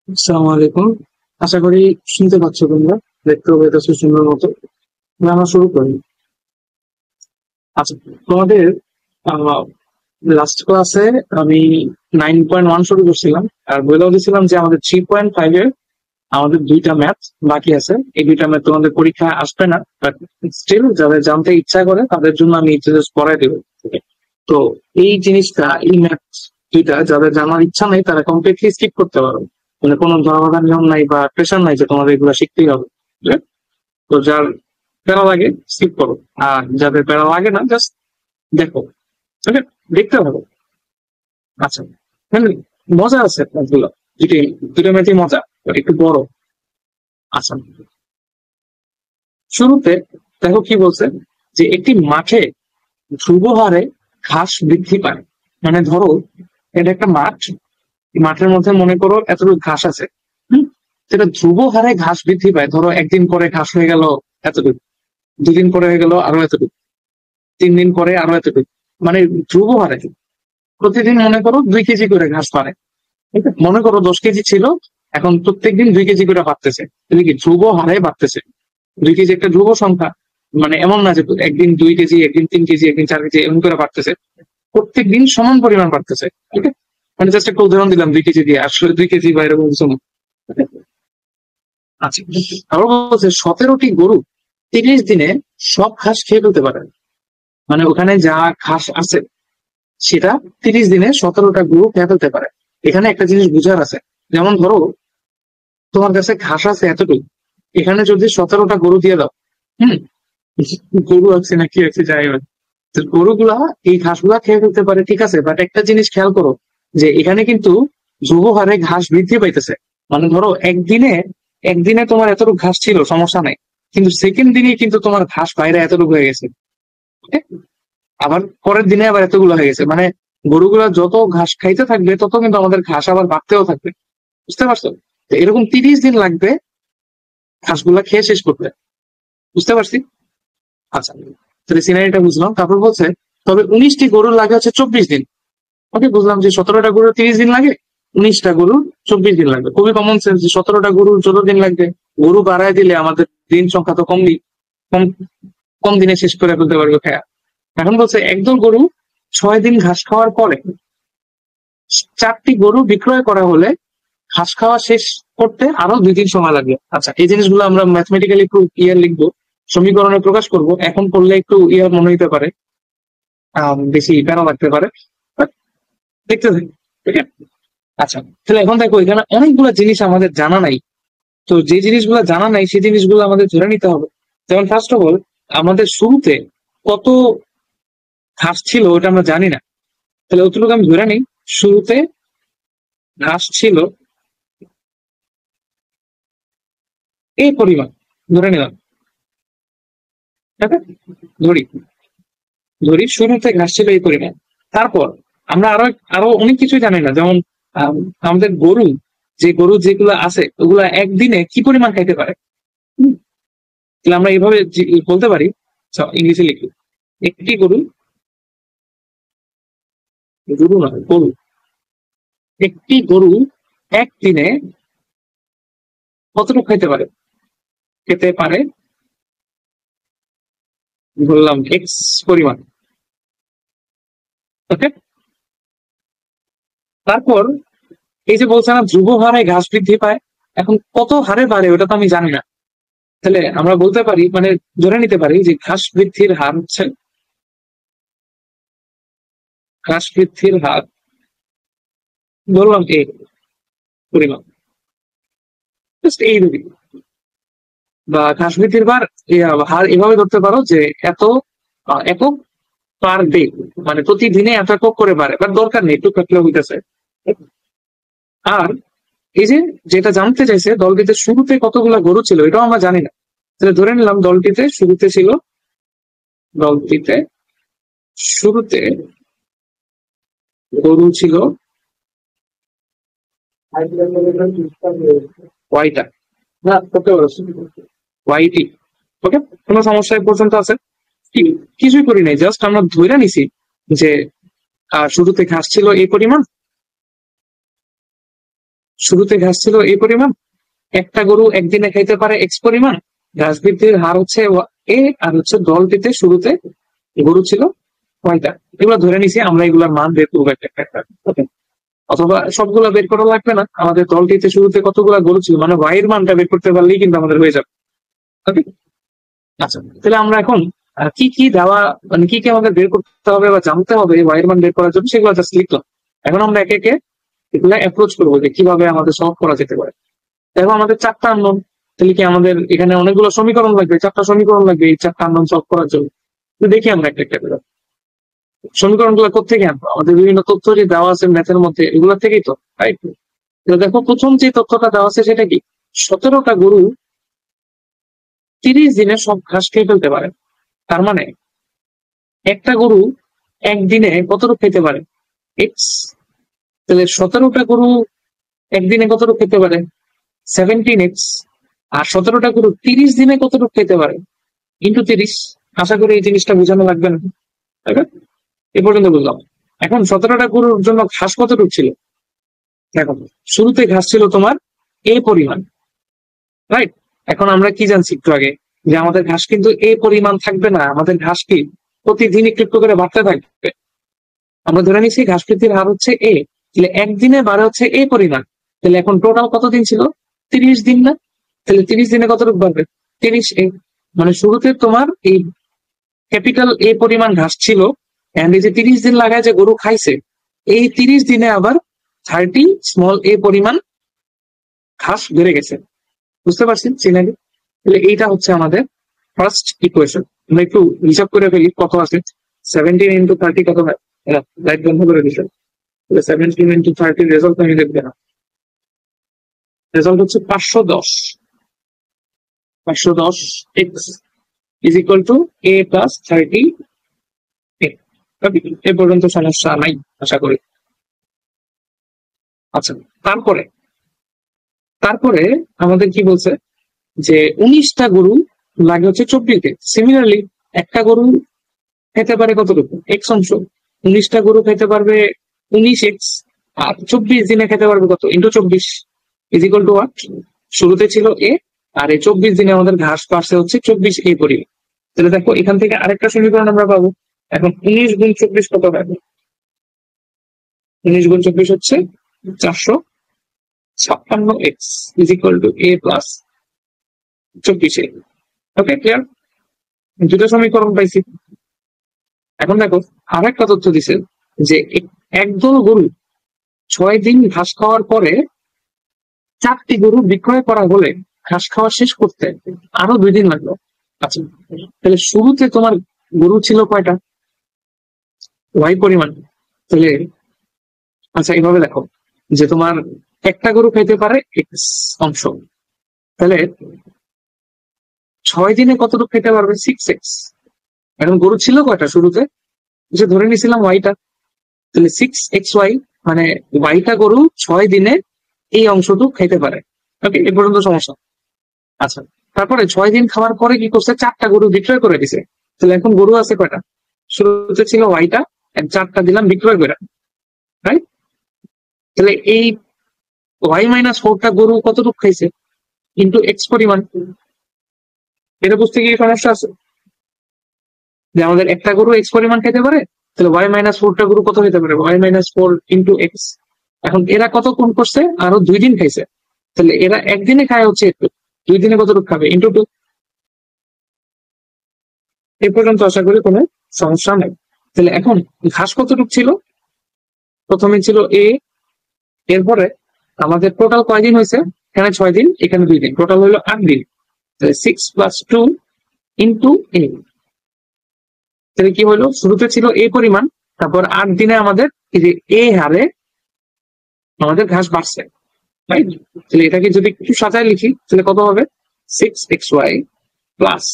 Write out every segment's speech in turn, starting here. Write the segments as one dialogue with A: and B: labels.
A: আসসালামু আলাইকুম। আশা করি শুনতে পাচ্ছ তোমরা, দেখতেও পেতেছো সুন্দর মতো। আমরা শুরু করি। আচ্ছা, তোমাদের লাস্ট ক্লাসে আমি 9.1 শুরু করছিলাম, আর বলেও দিয়েছিলাম যে আমাদের 3.5 এর আমাদের দুইটা ম্যাথ বাকি আছে। এই দুইটা ম্যাথ তোমাদের পরীক্ষা আসবে না, বাট স্টিল যাদের জানতে ইচ্ছা করে তাদের জন্য আমি জাস্ট পড়াই দেবো। তো এই জিনিসটা, এই ম্যাথ দুইটা যাদের জানার ইচ্ছা নেই তারা কমপ্লিটলি স্কিপ করতে পারো। মানে কোনো ধর্মধার নিয়ম নাই বা প্রেশার নাই যে তোমাদের এগুলো শিখতেই হবে। ঠিক আছে? তো যার প্যারা লাগে স্কিপ করো, আর যাদের প্যারা লাগে না জাস্ট দেখো। ঠিক আছে? দেখতে হবে। আচ্ছা, মানে মজা আছে ম্যাথগুলো, দুটো দুটো ম্যাথই মজা, but একটু বড়। আচ্ছা, শুরুতে দেখো কি বলছে, যে একটি মাঠে ধ্রুব হারে ঘাস বৃদ্ধি পায়। মানে ধরো এটা একটা মাঠ, মাঠের মধ্যে মনে করো এতটুকু ঘাস আছে। হুম, সেটা ধ্রুব হারে ঘাস বৃদ্ধি পায়। ধরো একদিন পরে ঘাস হয়ে গেল এতটুকু, দুদিন পরে হয়ে গেল আরো এতটুকু, 3 দিন পরে আরো এতটুকু। মানে ধ্রুব হারে প্রতিদিন মনে করো 2 কেজি করে ঘাস বাড়ে। ঠিক আছে? মনে করো 10 কেজি ছিল, এখন প্রত্যেকদিন 2 কেজি করে বাড়তেছে। এটা কি ধ্রুব হারে বাড়তেছে? 2 কেজি একটা ধ্রুব সংখ্যা। মানে এমন না যে একদিন 2 কেজি, একদিন 3 কেজি, একদিন 4 কেজি এমন করে বাড়তেছে। প্রত্যেক দিন সমান পরিমাণ বাড়তেছে। ঠিক আছে? মানে জাস্ট একটা উদাহরণ দিলাম 2 কেজি দিয়ে, আসলে 2 কেজি বা এরকম কিছু না। আচ্ছা, আবার বলছে 17টি গরু 30 দিনে সব ঘাস খেয়ে ফেলতে পারে। মানে ওখানে যা ঘাস আছে সেটা 30 দিনে 17টা গরু খেয়ে ফেলতে পারে। এখানে একটা জিনিস বুঝার আছে, যেমন ধরো তোমার কাছে ঘাস আছে এতটুকু, এখানে যদি 17টা গরু দিয়ে দাও, হুম, গরু আছে না কি আছে যাই হোক, তো গরুগুলা এই ঘাসগুলা খেয়ে ফেলতে পারে, ঠিক আছে। বাট একটা জিনিস খেয়াল করো, যে এখানে কিন্তু ধ্রুব হারে ঘাস বৃদ্ধি পাইতেছে। মানে ধরো একদিনে একদিনে তোমার এতটুকু ঘাস ছিল, সমস্যা নাই, কিন্তু সেকেন্ড দিনে কিন্তু তোমার ঘাস বাইরে এতটুকু হয়ে গেছে। ঠিক আছে? আবার পরের দিনে আবার এতগুলো হয়ে গেছে। মানে গরুগুলা যত ঘাস খাইতে থাকবে তত কিন্তু আমাদের ঘাস আবার বাড়তেও থাকবে। বুঝতে পারছো? তো এরকম 30 দিন লাগবে ঘাসগুলা খেয়ে শেষ করতে। বুঝতে পারছি? আচ্ছা, তাহলে সিনারিটা বুঝলাম। তারপর বলছে তবে 19টি গরুর লাগে হচ্ছে 24 দিন। ওকে, বুঝলাম যে 17টা গরুর 30 দিন লাগে, 19টা গরুর 24 দিন লাগবে। খুবই কমন সেন্স, যে 17টা গরুর 14 দিন লাগবে। গরু বাড়ায় দিলে আমাদের দিন সংখ্যা তো কম কম দিনে শেষ করে ফেলতে পারবে খায়া। এখন বলছে একদল গরু 6 দিন ঘাস খাওয়ার পরে 4টি গরু বিক্রয় করা হলে ঘাস খাওয়া শেষ করতে আরো 2 দিন সময় লাগবে। আচ্ছা, এই জিনিসগুলো আমরা ম্যাথমেটিক্যালি একটু ইয়ার লিখবো, সমীকরণে প্রকাশ করব। এখন করলে একটু ইয়ার মনে হইতে পারে, বেশি প্যারা লাগতে পারে, But দেখতে থাকি। ঠিক আছে? আচ্ছা, তাহলে এখন দেখো এখানে অনেকগুলো জিনিস আমাদের জানা নাই। তো যে জিনিসগুলো জানা নাই সেই জিনিসগুলো আমাদের ধরে নিতে হবে। যেমন ফার্স্ট অফ অল, আমাদের শুরুতে কত ঘাস ছিল ওটা আমরা জানি না। তাহলে অতটুকু আমি ধরে নিই, শুরুতে ঘাস ছিল এই পরিমাণ, ধরে নিলাম। ঠিক আছে? ধরি ধরি শুরুতে ঘাস ছিল এই পরিমাণ। তারপর আমরা আরো আরো অনেক কিছুই জানি না, যেমন আম, আমাদের গরু, যে গরু যেগুলো আছে ওগুলা একদিনে কি পরিমাণ খাইতে পারে। হুম, তাহলে আমরা এইভাবে বলতে পারি। ইংলিশে লিখি, একটি গরু, গরু নয় গরু, একটি গরু একদিনে কতটুকু খাইতে পারে। খেতে পারে বললাম এক্স পরিমাণ। ওকে, তারপর এই যে বলছে না ধ্রুব হারে ঘাস বৃদ্ধি পায়, এখন কত হারে বাড়ে ওটা তো আমি জানি না। তাহলে আমরা বলতে পারি, মানে ধরে নিতে পারি যে ঘাস বৃদ্ধির হার বললাম এ পরিমাণ, জাস্ট এই দুটি। বা ঘাস বৃদ্ধির হার এভাবে ধরতে পারো যে এত একক পার ডে, মানে প্রতিদিনে এত একক করে বাড়ে, বাট দরকার নেই, একটু কাটলে হইতেছে। আর এই যে যেটা জানতে চাইছে দলটিতে শুরুতে কতগুলা গরু ছিল, এটাও আমরা জানি না। তাহলে ধরে নিলাম দলটিতে শুরুতে গরু ছিল ওয়াইটা, না করতে পারো ওয়াইটি। ওকে, কোনো সমস্যা এই পর্যন্ত আছে? কিছুই করি নাই, জাস্ট আমরা ধরে নিছি যে শুরুতে ঘাস ছিল এই পরিমাণ, শুরুতে ঘাস ছিল এই পরিমাণ, একটা গরু একদিনে খাইতে পারে এক্স পরিমাণ, ঘাস বৃদ্ধির হার হচ্ছে এ, আর হচ্ছে দলটিতে শুরুতে গরু ছিল কয়টা। এগুলো ধরে নিছি আমরা, এগুলোর মান বের করবো একটা একটা। ওকে, অথবা সবগুলা বের করা লাগবে না, আমাদের দলটিতে শুরুতে কতগুলা গরু ছিল মানে ওয়াই এর মানটা বের করতে পারলেই কিন্তু আমাদের হয়ে যাবে। ওকে, আচ্ছা তাহলে আমরা এখন কি কি দেওয়া, মানে কি কি আমাদের বের করতে হবে বা জানতে হবে ওয়াই এর মান বের করার জন্য, সেগুলো জাস্ট লিখলাম। এখন আমরা একে একে এগুলা অ্যাপ্রোচ করবো যে কিভাবে আমাদের সলভ করা যেতে পারে। দেখো আমাদের চারটা আননোন, তাহলে কি আমাদের এখানে অনেকগুলো সমীকরণ লাগবে, চারটা সমীকরণ লাগবে এই চারটা আননোন সলভ করার জন্য। তো দেখি আমরা একটা একটা করে সমীকরণ গুলো কোথেকে আনবো, আমাদের বিভিন্ন তথ্য যে দেওয়া আছে ম্যাথের মধ্যে এগুলা থেকেই তো, রাইট? দেখো প্রথম যে তথ্যটা দেওয়া আছে সেটা কি, 17টা গরু 30 দিনে সব ঘাস খেয়ে ফেলতে পারে। তার মানে একটা গরু একদিনে কতটুকু খেতে পারে, এক্স। তাহলে 17টা গরু একদিনে কতটুকু খেতে পারে, 17x। আর 17টা গরু 30 দিনে কতটুকু খেতে পারে, ইন্টু 30। আশা করি এই জিনিসটা বোঝানো লাগবে না, তাই না? এ পর্যন্ত বুঝলাম। এখন 17টা গরুর জন্য ঘাস কতটুকু ছিল, দেখো শুরুতে ঘাস ছিল তোমার এ পরিমাণ, রাইট? এখন আমরা কি জানছি একটু আগে, যে আমাদের ঘাস কিন্তু এ পরিমাণ থাকবে না, আমাদের ঘাস কি প্রতিদিন একটু একটু করে বাড়তে থাকবে। আমরা ধরে নিচ্ছি ঘাস বৃদ্ধির হার হচ্ছে এ, তাহলে একদিনে বাড়ে হচ্ছে এ পরিমাণ। তাহলে এখন টোটাল কতদিন ছিল, 30 দিন না? তাহলে 30 দিনে কতটুকু বাড়বে, 30 এ। মানে শুরুতে তোমার এই ক্যাপিটাল এ পরিমাণ ঘাস ছিল, এন্ড এই যে 30 দিন লাগায় যে গরু খাইছে, এই 30 দিনে আবার 30 স্মল এ পরিমাণ ঘাস বেড়ে গেছে। বুঝতে পারছি সিনারি? তাহলে এইটা হচ্ছে আমাদের ফার্স্ট ইকুয়েশন। আমরা একটু হিসাব করে ফেলি কত আছে, 17 ইন্টু 30 কত হয়, লাইট বন্ধ করে দিচ্ছে। 17 ইন্টু 30 রেজাল্ট আমি দেখবে না, রেজাল্ট হচ্ছে 510। 510 x is equal two A plus 30 এ। এ পর্যন্ত সমস্যা নাই আশা করি। আচ্ছা, তারপরে তারপরে আমাদের কি বলছে, যে 19টা গরু লাগে হচ্ছে 24 দিন। সিমিলারলি একটা গরু খেতে পারে কতটুকু, এক্স অংশ। 19টা গরু খেতে পারবে 19x, আর 24 দিনে খেতে পারবে কত, into 24 is equal two what, শুরুতে ছিল এ, আর এই 24 দিনে আমাদের ঘাস পারছে হচ্ছে 24 এ পরিমাণ। তাহলে দেখো এখান থেকে আরেকটা সমীকরণ আমরা পাবো। এখন 19 গুণ 24 কত পাবো, 19 গুণ 24 হচ্ছে 456x is equal two A plus 24 A. Okay, clear? দুটো সমীকরণ পাইছি। এখন দেখো আর একটা তথ্য দিছে, যে একদল গরু 6 দিন ঘাস খাওয়ার পরে 4টি গরু বিক্রয় করা হলে ঘাস খাওয়া শেষ করতে আরো 2 দিন লাগলো। আচ্ছা, তাহলে শুরুতে তোমার গরু ছিল কয়টা, ওয়াই পরিমাণ। তাহলে আচ্ছা এইভাবে দেখো, যে তোমার একটা গরু খাইতে পারে এক্স অংশ, তাহলে 6 দিনে কতটুকু খেতে পারবে, 6x। এখন গরু ছিল কয়টা শুরুতে, যে ধরে নিয়েছিলাম ওয়াইটা, তাহলে 6xy, মানে ওয়াইটা গরু 6 দিনে এই অংশটুকু খাইতে পারে। ওকে, এ পর্যন্ত সমস্যা। আচ্ছা, তারপরে 6 দিন খাওয়ার পরে কি করছে, 4টা গরু বিক্রয় করে দিছে। তাহলে এখন গরু আছে কয়টা, শুরুতে ছিল ওয়াইটা, 4টা দিলাম বিক্রয় করে, রাইট? তাহলে এই ওয়াই মাইনাস 4টা গরু কতটুকু খাইছে, ইন্টু এক্স পরিমাণ। এটা বুঝতে গিয়ে সমস্যা আছে, যে আমাদের একটা গরু এক্স পরিমাণ খেতে পারে, তাহলে ওয়াই মাইনাস 4টা গরু কত খেতে পারে, ওয়াই মাইনাস 4 ইন্টু এক্স। এখন এরা কত কোন করছে, আরো 2 দিন খাইছে, তাহলে এরা একদিনে খায় হচ্ছে একটু, 2 দিনে কতটুকু খাবে, ইন্টু 2। এ পর্যন্ত আশা করি কোনো সমস্যা নেই। তাহলে এখন ঘাস কতটুকু ছিল, প্রথমে ছিল এ, এরপরে আমাদের টোটাল কয়দিন হয়েছে, এখানে 6 দিন, এখানে 2 দিন, টোটাল হলো 8 দিন। তাহলে 6 প্লাস 2 ইন্টু এ। তাহলে কি হলো, শুরুতে ছিল এ পরিমাণ, তারপর 8 দিনে আমাদের এই যে এ হারে আমাদের ঘাস বাড়ছে, রাইট? তাহলে এটাকে যদি একটু সাজায় লিখি তাহলে কত হবে, 6xy প্লাস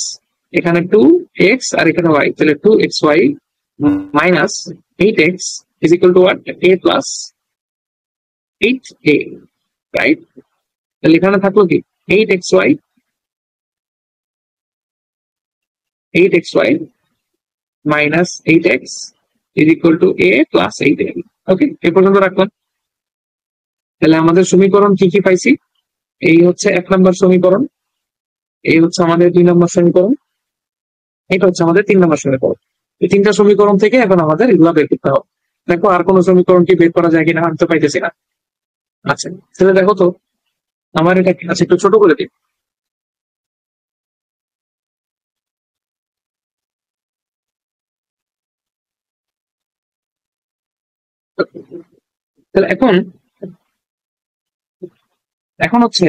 A: এখানে 2x আর এখানে y, তাহলে 2xy minus 8x is equal two what, a plus 8a, right? তাহলে এখানে থাকলো কি 8xy minus 8x is equal two a plus 8a। ওকে, এ পর্যন্ত রাখলাম। তাহলে আমাদের সমীকরণ কি কি পাইছি? এই হচ্ছে 1 নম্বর সমীকরণ, এই হচ্ছে আমাদের 2 নম্বর সমীকরণ, এটা হচ্ছে আমাদের 3 নম্বর সমীকরণ। এই তিনটা সমীকরণ থেকে এখন আমাদের এগুলা বের করতে হবে। দেখো আর কোন সমীকরণ কি বের করা যায় কিনা, আমি তো পাইতেছি না। আচ্ছা তাহলে দেখো তো আমার এটা আচ্ছা একটু ছোট করে দিই। তাহলে এখন এখন হচ্ছে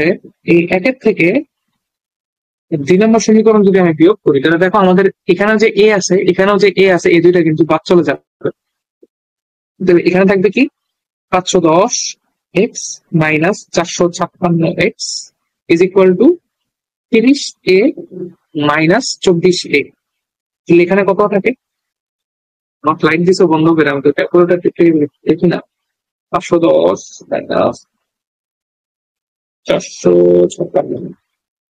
A: এই 1 থেকে 2 নম্বর সমীকরণ যদি আমি বিয়োগ করি, তাহলে দেখো আমাদের এখানে যে এ আছে, এখানেও যে এ আছে, এই দুইটা কিন্তু বাদ চলে যাবে। তাহলে এখানে থাকবে কি 510 x minus 456 x is equal two 30 A minus 24 এ। তাহলে এখানে কত থাকে? আমার লাইন দিছো বন্ধ করে, আমি তো ক্যালকুলেটর দেখি না। 510 মাইনাস 456,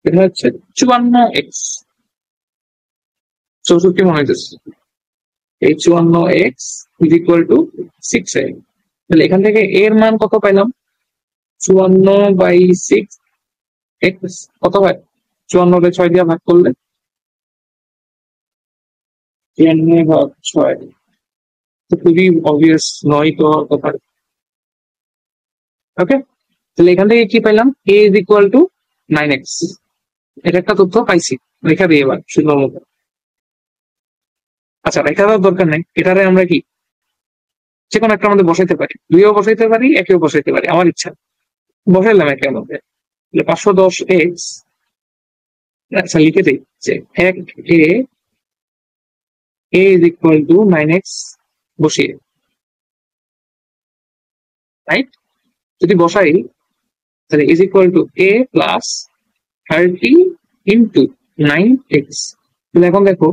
A: এটা হচ্ছে 54 এক্স, 64 মনে হইতেছে। এই 54 এক্স ইজ ইকুয়াল টু 6 এ। তাহলে এখান থেকে এর মান কত পাইলাম? 54/6 এক্স কত হয়? 54 6 দিয়ে ভাগ করলে 93/6, তো খুবই অবভিয়াস, 9 তো কথা। ওকে, তাহলে এখান থেকে কি পাইলাম? এ ইজ ইকুয়াল টু 9x। এটা একটা তথ্য পাইছি, রেখা দিয়ে এবার সুন্দর মতো। আচ্ছা রেখা দেওয়ার দরকার নেই, এটারে আমরা কি যে কোনো একটা মধ্যে বসাইতে পারি, 2-ও বসাইতে পারি, 1-এও বসাইতে পারি, আমার ইচ্ছা। বসাইলাম 1-এর মধ্যে, 510x। আচ্ছা লিখে দিই যে 1 এ ইজ ইকুয়াল টু 9x বসিয়ে, রাইট? যদি বসাই তাহলে is equal two A plus 30 into 9x। তাহলে এখন দেখো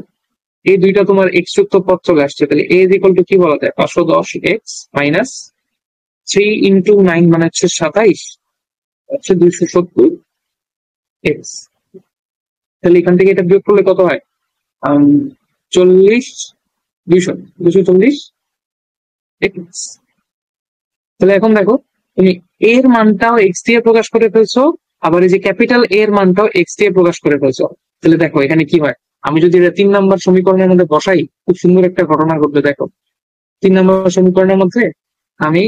A: এই দুইটা তোমার এক্স যুক্ত পদ চলে আসছে, তাহলে এ ইজ ইকুয়াল টু কি বলা যায়? 510x মাইনাস 3 ইন্টু 9 মানে হচ্ছে 27, হচ্ছে 270x। তাহলে এখান থেকে এটা বিয়োগ করলে কত হয়? 40, 240 এক্স। তাহলে এখন দেখো তুমি এর মানটাও এক্স দিয়ে প্রকাশ করে ফেলছো, আবার এই যে ক্যাপিটাল এর মানটাও এক্স দিয়ে প্রকাশ করে ফেলছো। তাহলে দেখো এখানে কি হয়, আমি যদি এটা 3 নম্বর সমীকরণের মধ্যে বসাই, খুব সুন্দর একটা ঘটনা ঘটবে। দেখো 3 নম্বর সমীকরণের মধ্যে আমি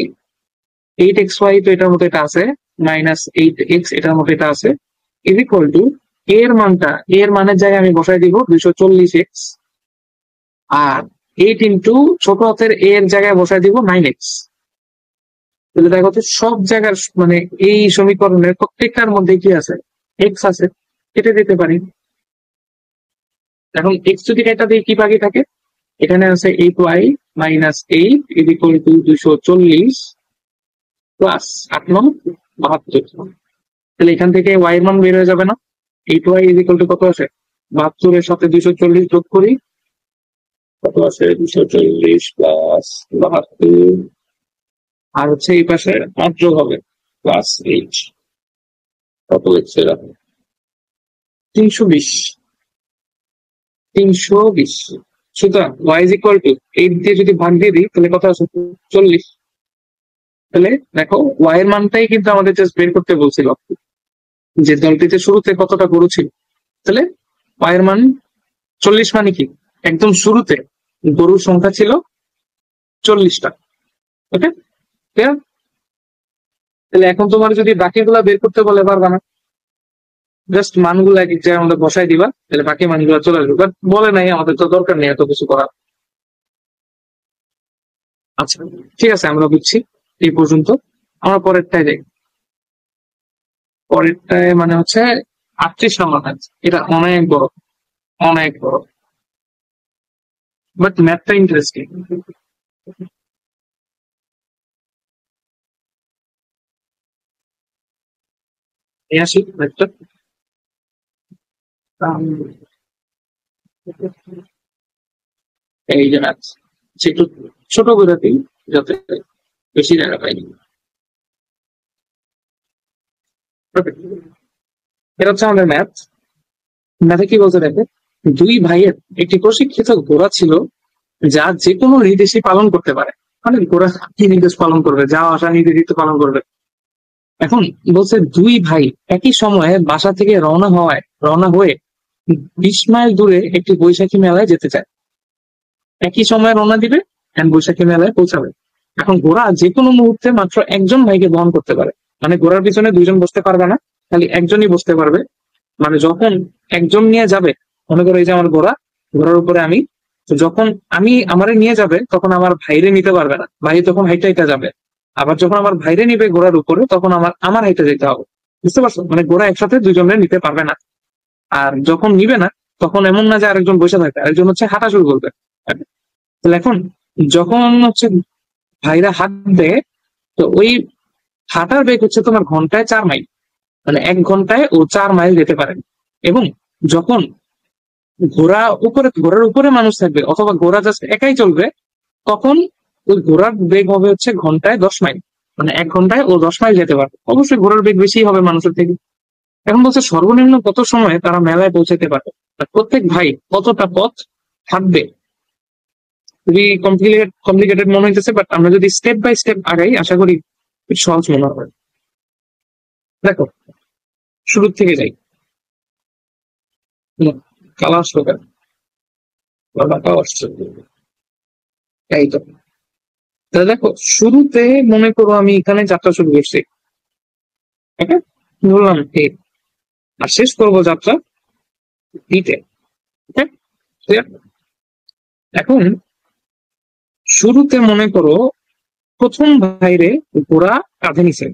A: 8xy, তো এটার মধ্যে এটা আছে, মাইনাস 8x এটার মধ্যে এটা আছে, ইজ ইকুয়াল টু এর মানটা, এর মানের জায়গায় আমি বসাই দিব 240x, আর 8 ইন্টু ছোট হাতের এর জায়গায় বসাই দিব 9x। তাহলে দেখো তো সব জায়গার মানে এই সমীকরণের প্রত্যেকটার মধ্যে কি আছে? এক্স আছে, কেটে দিতে পারি। এখন এক্স যদি এটা দিয়ে কি বাকি থাকে? এখানে আছে 8y minus 8 is equal two 240 plus 8×9 = 72। তাহলে এখান থেকে y এর মান বের হয়ে যাবে না? 8y ইজ ইকুয়াল টু কত আছে? 72 এর সাথে 240 যোগ করি, কত আছে? 240 প্লাস 72, আর হচ্ছে এই পাশে 8 যোগ হবে প্লাস 8, কত হচ্ছে? 320। সুতরাং y ইজ ইকুয়াল টু 8 দিয়ে যদি ভাগ দিয়ে দিই তাহলে কত আছে? 40। তাহলে দেখো y এর মানটাই কিন্তু আমাদের জাস্ট বের করতে বলছিল, যে দলটিতে শুরুতে কতটা গরু ছিল। তাহলে y এর মান 40 মানে কি? একদম শুরুতে গরুর সংখ্যা ছিল 40টা। ওকে, তাহলে এখন তোমার যদি বাকিগুলা বের করতে বলে পারবা না, জাস্ট মানগুলো এক এক জায়গায় আমাদের বসাই দিবা, তাহলে বাকি মানগুলো চলে আসবে। বাট বলে নাই, আমাদের তো দরকার নেই এত কিছু করার। আচ্ছা ঠিক আছে, আমরা বুঝছি এই পর্যন্ত। আমরা পরেরটায় যাই। পরেরটায় মানে হচ্ছে 38 নম্বর ম্যাথ। এটা অনেক বড়, অনেক বড়, বাট ম্যাথটা ইন্টারেস্টিং। এই আসি ম্যাথটা। এই যে ম্যাথ একটু ছোট করে দিই যাতে বেশি জায়গা পাইনি। এটা হচ্ছে আমাদের ম্যাথ। ম্যাথে কি বলতে দেখে, দুই ভাইয়ের একটি প্রশিক্ষিত ঘোড়া ছিল যা যে কোনো নির্দেশই পালন করতে পারে। মানে ঘোড়া কি নির্দেশ পালন করবে? যাওয়া আসা নির্দেশিত পালন করবে। এখন বলছে দুই ভাই একই সময়ে বাসা থেকে রওনা হয়ে 20 মাইল দূরে একটি বৈশাখী মেলায় যেতে চায়। একই সময়ে রওনা দিবে এন্ড বৈশাখী মেলায় পৌঁছাবে। এখন ঘোড়া যে কোনো মুহূর্তে মাত্র একজন ভাইকে বহন করতে পারে, মানে ঘোড়ার পিছনে দুইজন বসতে পারবে না, খালি একজনই বসতে পারবে। মানে যখন একজন নিয়ে যাবে, মনে করো এই যে আমার ঘোড়া, ঘোড়ার উপরে আমি, তো যখন আমি আমারে নিয়ে যাবে তখন আমার ভাইরে নিতে পারবে না, ভাই তখন হাইটা হাইটা যাবে। আবার যখন আমার ভাইরে নিবে ঘোড়ার উপরে তখন আমার আমার হাইটা যেতে হবে। বুঝতে পারছো? মানে ঘোড়া একসাথে দুইজনের নিতে পারবে না। আর যখন নিবে না তখন এমন না যে আরেকজন বসে থাকে, আরেকজন হচ্ছে হাঁটা শুরু করবে। তাহলে এখন যখন হচ্ছে ভাইরা হাত দেয়, তো ওই হাঁটার বেগ হচ্ছে তোমার ঘন্টায় 4 মাইল, মানে 1 ঘন্টায় ও 4 মাইল যেতে পারে। এবং যখন ঘোড়ার উপরে মানুষ থাকবে অথবা ঘোড়া জাস্ট একাই চলবে, তখন ওই ঘোড়ার বেগ হবে হচ্ছে ঘন্টায় 10 মাইল, মানে 1 ঘন্টায় ও 10 মাইল যেতে পারবে। অবশ্যই ঘোড়ার বেগ বেশি হবে মানুষের থেকে। এখন বলছে সর্বনিম্ন কত সময়ে তারা মেলায় পৌঁছাতে পারবে, আর প্রত্যেক ভাই কতটা পথ হাঁটবে। খুবই কমপ্লিকেটেড মনে হইতেছে, বাট আমরা যদি স্টেপ বাই স্টেপ আগাই আশা করি খুব সহজ মনে হবে। দেখো, শুরুর থেকে যাই। কালা আসলো কেন? বাবাটাও আসছে। এই তো। তাহলে দেখো, শুরুতে মনে করো আমি এখানে যাত্রা শুরু করছি, ওকে, বললাম এ, আর শেষ করবো যাত্রা বিতে। ওকে, ক্লিয়ার? এখন শুরুতে মনে করো প্রথম ভাইরে ঘোড়া কাঁধে নিছে,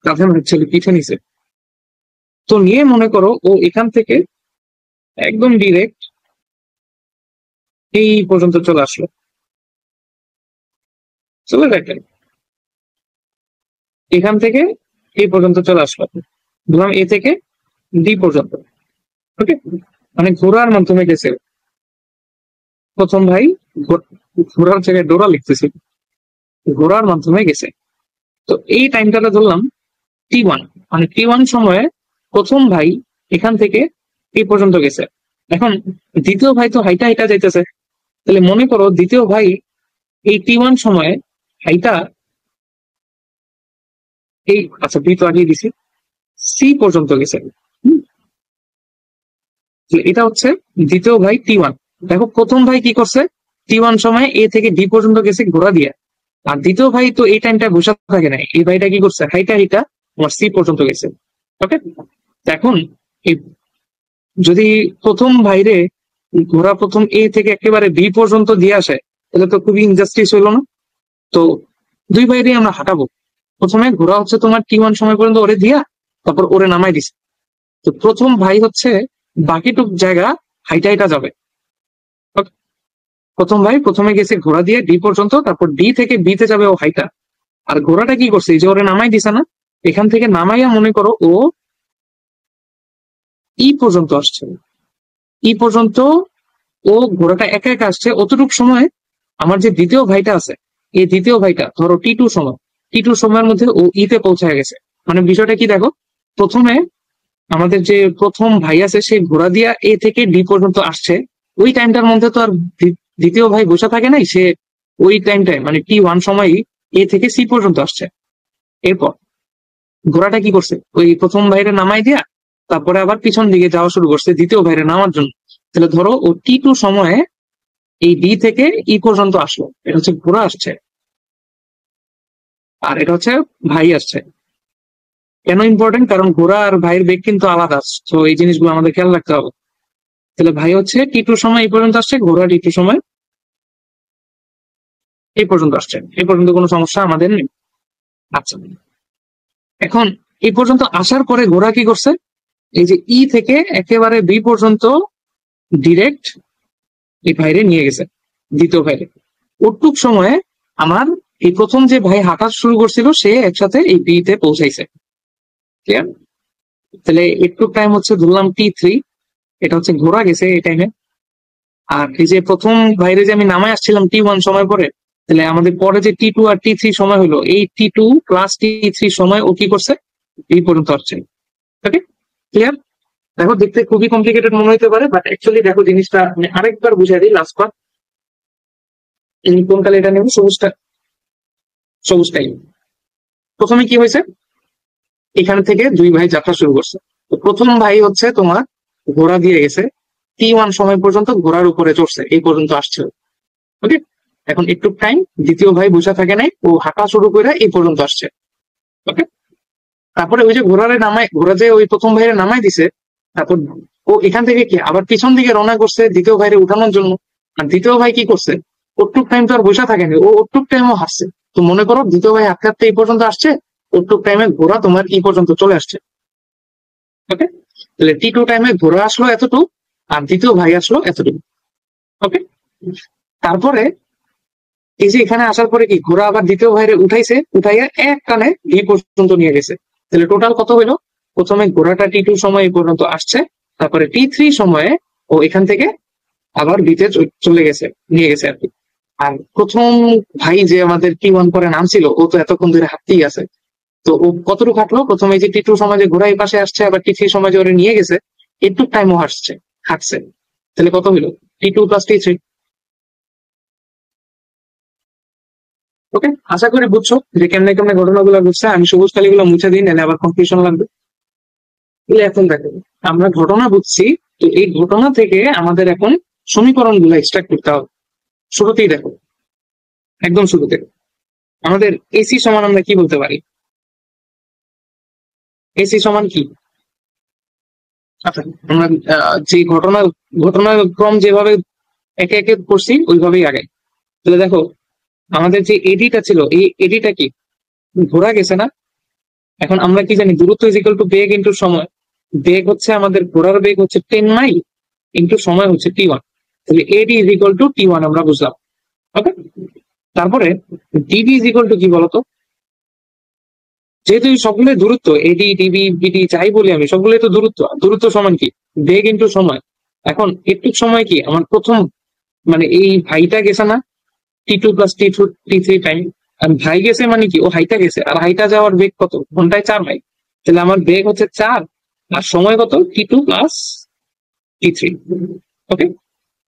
A: কাঁধে হচ্ছে পিঠে নিছে। তো নিয়ে মনে করো ও এখান থেকে একদম ডিরেক্ট এই পর্যন্ত চলে আসলো, চলে দেখেন এখান থেকে এই পর্যন্ত চলে আসলো, ধরলাম এ থেকে ডি পর্যন্ত। ওকে, মানে ঘোড়ার মাধ্যমে গেছে প্রথম ভাই। ঘোড়ার জায়গায় ডোরা লিখতেছি, ঘোড়ার মাধ্যমে গেছে। তো এই টাইমটাতে ধরলাম T1, মানে T1 সময়ে প্রথম ভাই এখান থেকে এই পর্যন্ত গেছে। এখন দ্বিতীয় ভাই তো হাইটা হাইটা যাইতেছে, তাহলে মনে করো দ্বিতীয় ভাই এই T1 সময়ে হাইটা এই, আচ্ছা বি তো আগিয়ে দিছি, সি পর্যন্ত গেছে। এটা হচ্ছে দ্বিতীয় ভাই T1। দেখো প্রথম ভাই কি করছে, T1 সময় এ থেকে ডি পর্যন্ত গেছে ঘোড়া দিয়ে, আর দ্বিতীয় ভাই তো এই টাইমটা বসে থাকে না, এই ভাইটা কি করছে, হাইটা হাইটা তোমার সি পর্যন্ত গেছে। ওকে, এখন এই যদি প্রথম ভাইরে ঘোড়া প্রথম এ থেকে একেবারে বি পর্যন্ত দিয়ে আসে, তাহলে তো খুবই ইনজাস্টিস হইলো না? তো দুই ভাইরে আমরা হাঁটাবো। প্রথমে ঘোড়া হচ্ছে তোমার T1 সময় পর্যন্ত ওরে দিয়া, তারপর ওরে নামাই দিছে। তো প্রথম ভাই হচ্ছে বাকিটুক জায়গা হাইটা হাইটা যাবে। Okay? প্রথম ভাই প্রথমে গেছে ঘোড়া দিয়ে ডি পর্যন্ত, তারপর ডি থেকে বি তে যাবে ও হাইটা। আর ঘোড়াটা কি করছে, এই যে ওরে নামাই দিছে না, এখান থেকে নামাইয়া মনে করো ও ই পর্যন্ত আসছে। ই পর্যন্ত ও ঘোড়াটা একা একা আসছে, অতটুক সময় আমার যে দ্বিতীয় ভাইটা আছে, এই দ্বিতীয় ভাইটা ধরো T2 সময়, T2 সময়ের মধ্যে ও ইতে পৌঁছায় গেছে। মানে বিষয়টা কি দেখো, প্রথমে আমাদের যে প্রথম ভাই আছে সে ঘোড়া দিয়া এ থেকে ডি পর্যন্ত আসছে, ওই টাইমটার মধ্যে তো আর দ্বিতীয় ভাই বসে থাকে নাই, সে ওই টাইমটায় মানে T1 সময়ই এ থেকে সি পর্যন্ত আসছে। এরপর ঘোড়াটা কি করছে, ওই প্রথম ভাইরে নামাই দিয়া তারপরে আবার পিছন দিকে যাওয়া শুরু করছে দ্বিতীয় ভাইরে নামার জন্য। তাহলে ধরো ও T2 সময়ে এই ডি থেকে ই পর্যন্ত আসলো, এটা হচ্ছে ঘোড়া আসছে, আর এটা হচ্ছে ভাই আসছে। কেন ইম্পর্টেন্ট, কারণ ঘোড়া আর ভাইয়ের বেগ কিন্তু আলাদা, তো এই জিনিসগুলো আমাদের খেয়াল রাখতে হবে। তাহলে ভাই হচ্ছে T2 সময় এই পর্যন্ত আসছে, ঘোড়া T2 সময় এই পর্যন্ত আসছে, এই পর্যন্ত কোনো সমস্যা আমাদের নেই। আচ্ছা, এখন এই পর্যন্ত আসার পরে ঘোড়া কি করছে, এই যে ই থেকে একেবারে বি পর্যন্ত ডিরেক্ট এই ভাইরে নিয়ে গেছে, দ্বিতীয় ভাইরে। ওটুক সময়ে আমার এই প্রথম যে ভাই হাঁটা শুরু করছিল সে একসাথে এই বি তে পৌঁছাইছে। ক্লিয়ার? তাহলে একটু টাইম হচ্ছে ধরলাম T3, এটা হচ্ছে ঘোড়া গেছে এই টাইমে। আর এই যে প্রথম বাইরে যে আমি নামায় আসছিলাম T1 সময় পরে, তাহলে আমাদের পরে যে T2 আর T3 সময় হলো, এই T2 প্লাস T3 সময় ও কি করছে, বি পর্যন্ত আসছে। ওকে, ক্লিয়ার? দেখো দেখতে খুবই কমপ্লিকেটেড মনে হতে পারে, বাট অ্যাকচুয়ালি দেখো জিনিসটা আমি আরেকবার বুঝাই দিই লাস্ট বার। কোন কালে এটা নেব, সবুজটা, সবুজটাই। প্রথমে কি হয়েছে, এখান থেকে দুই ভাই যাত্রা শুরু করছে। তো প্রথম ভাই হচ্ছে তোমার ঘোড়া দিয়ে গেছে, T1 সময় পর্যন্ত ঘোড়ার উপরে চড়ছে, এই পর্যন্ত আসছে। ওকে, এখন একটু টাইম দ্বিতীয় ভাই বসে থাকে নাই, ও হাঁটা শুরু করে এই পর্যন্ত আসছে। ওকে, তারপরে ওই যে ঘোড়া যে ওই প্রথম ভাইয়ের নামাই দিছে, তারপর ও এখান থেকে কি আবার পিছন দিকে রওনা করছে দ্বিতীয় ভাইরে উঠানোর জন্য। আর দ্বিতীয় ভাই কি করছে, ওটুক টাইম তো আর বসে থাকেনি, ও ওটুক টাইমও হাসছে। তো মনে করো দ্বিতীয় ভাই হাঁটতে হাঁটতে এই পর্যন্ত আসছে, ওটুক টাইমে ঘোড়া তোমার এই পর্যন্ত চলে আসছে। ওকে, তাহলে T2 টাইমে ঘোড়া আসলো এতটুকু, আর দ্বিতীয় ভাই আসলো এতটুকু। ওকে, তারপরে এই যে এখানে আসার পরে কি ঘোড়া আবার দ্বিতীয় ভাইরে উঠাইছে, উঠাইয়া এক টানে ডি পর্যন্ত নিয়ে গেছে। তাহলে টোটাল কত হইলো, প্রথমে ঘোড়াটা T2 সময় এই পর্যন্ত আসছে, তারপরে T3 সময়ে ও এখান থেকে আবার বিতে চলে গেছে, নিয়ে গেছে আর কি। আর প্রথম ভাই যে আমাদের T1 পরে নাম ছিল, ও তো এতক্ষণ ধরে হাঁটতেই আছে। তো ও কতটুকু হাঁটলো, প্রথমে যে T2 সময় যে ঘোড়া এই পাশে আসছে, আবার T3 সময় যে ওরে নিয়ে গেছে, একটু টাইমও হাঁটছে। তাহলে কত হইলো, T2 প্লাস T3। ওকে, আশা করি বুঝছো যে কেমনে কেমনে ঘটনাগুলো ঘটছে। আমি সবুজ খালিগুলো মুছে দিই, নাহলে আবার কনফিউশন লাগবে। তাহলে এখন দেখো, আমরা ঘটনা বুঝছি, তো এই ঘটনা থেকে আমাদের এখন সমীকরণ গুলো এক্সট্রাক্ট করতে হবে। শুরুতেই দেখো, একদম শুরুতে আমাদের এসি সমান আমরা কি বলতে পারি, এসি সমান কি? আচ্ছা, আমরা যে ঘটনাক্রম যেভাবে একে একে করছি ওইভাবেই আগে। তাহলে দেখো, আমাদের যে এডিটা ছিল, এই এডিটা কি ঘোরা গেছে না? এখন আমরা কি জানি, দূরত্ব is equal two beg into সময়। বেগ হচ্ছে আমাদের ঘোড়ার বেগ হচ্ছে 10 মাইল, ইন্টু সময় হচ্ছে T1। তাহলে এডি ইজ ইকুয়াল টু T1 আমরা বুঝলাম। ওকে, তারপরে ডিবি ইজ ইকুয়াল টু কি বলতো? যেহেতু সবগুলো দূরত্ব, এডি ডিবি বিডি যাই বলি আমি, সবগুলো তো দূরত্ব। দূরত্ব সমান কি বেগ ইন্টু সময়। এখন একটু সময় কি আমার প্রথম, মানে এই ভাইটা গেছে না T2 প্লাস T3 টাইম, আর ভাই গেছে মানে কি ও হাইটা গেছে, আর হাইটা যাওয়ার বেগ কত, ঘন্টায় 4 মাইল। তাহলে আমার বেগ হচ্ছে 4, আর সময় কত, T2 প্লাস T3। ওকে,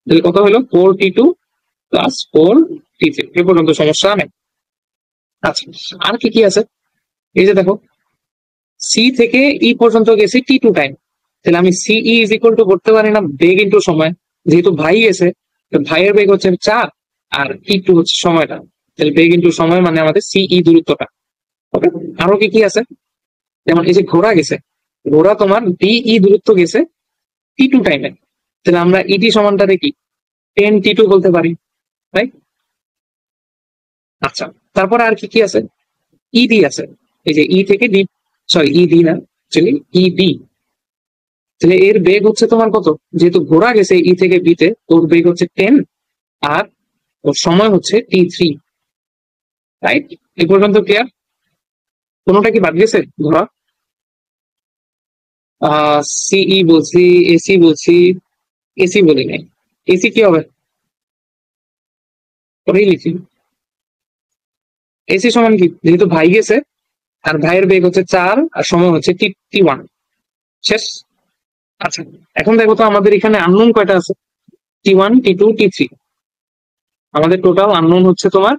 A: তাহলে কত হলো 4T2 প্লাস 4T3। এ পর্যন্ত সমস্যা নেই। আচ্ছা, আর কি কি আছে, এই যে দেখো, সি থেকে ই পর্যন্ত গেছে T2 টাইম। তাহলে আমি সিই ইজ ইকুয়াল টু করতে পারি না বেগ ইন্টু সময়, যেহেতু ভাই গেছে, ভাইয়ের বেগ হচ্ছে 4, আর T2 হচ্ছে সময়টা। তাহলে বেগ ইন্টু সময় মানে আমাদের সিই দূরত্বটা। ওকে, আরো কি কি আছে, যেমন এই যে ঘোড়া গেছে, ঘোড়া তোমার ডিই দূরত্ব গেছে T2 টাইমে। তাহলে আমরা ইটি সমানটারে কি 10T2 বলতে পারি, রাইট? আচ্ছা, তারপর আর কি কি আছে, ইডি আছে। এই যে ই থেকে ডি, সরি ইডি না, অ্যাকচুয়ালি ইডি। তাহলে এর বেগ হচ্ছে তোমার কত, যেহেতু ঘোড়া গেছে ই থেকে বিতে, ওর বেগ হচ্ছে 10, আর ওর সময় হচ্ছে T3। রাইট, এই পর্যন্ত ক্লিয়ার? কোনোটা কি বাদ গেছে ঘোড়া? সিই বলছি, এসি বলছি, এসি বলি নাই। এসি কি হবে, পরেই লিখি। এসি সমান কি, যেহেতু ভাই গেছে, আর ভাইয়ের বেগ হচ্ছে 4, আর সময় হচ্ছে T1। শেষ। আচ্ছা, এখন দেখো তো আমাদের এখানে আননোন কয়টা আছে, T1 T2 T3। আমাদের টোটাল আননোন হচ্ছে তোমার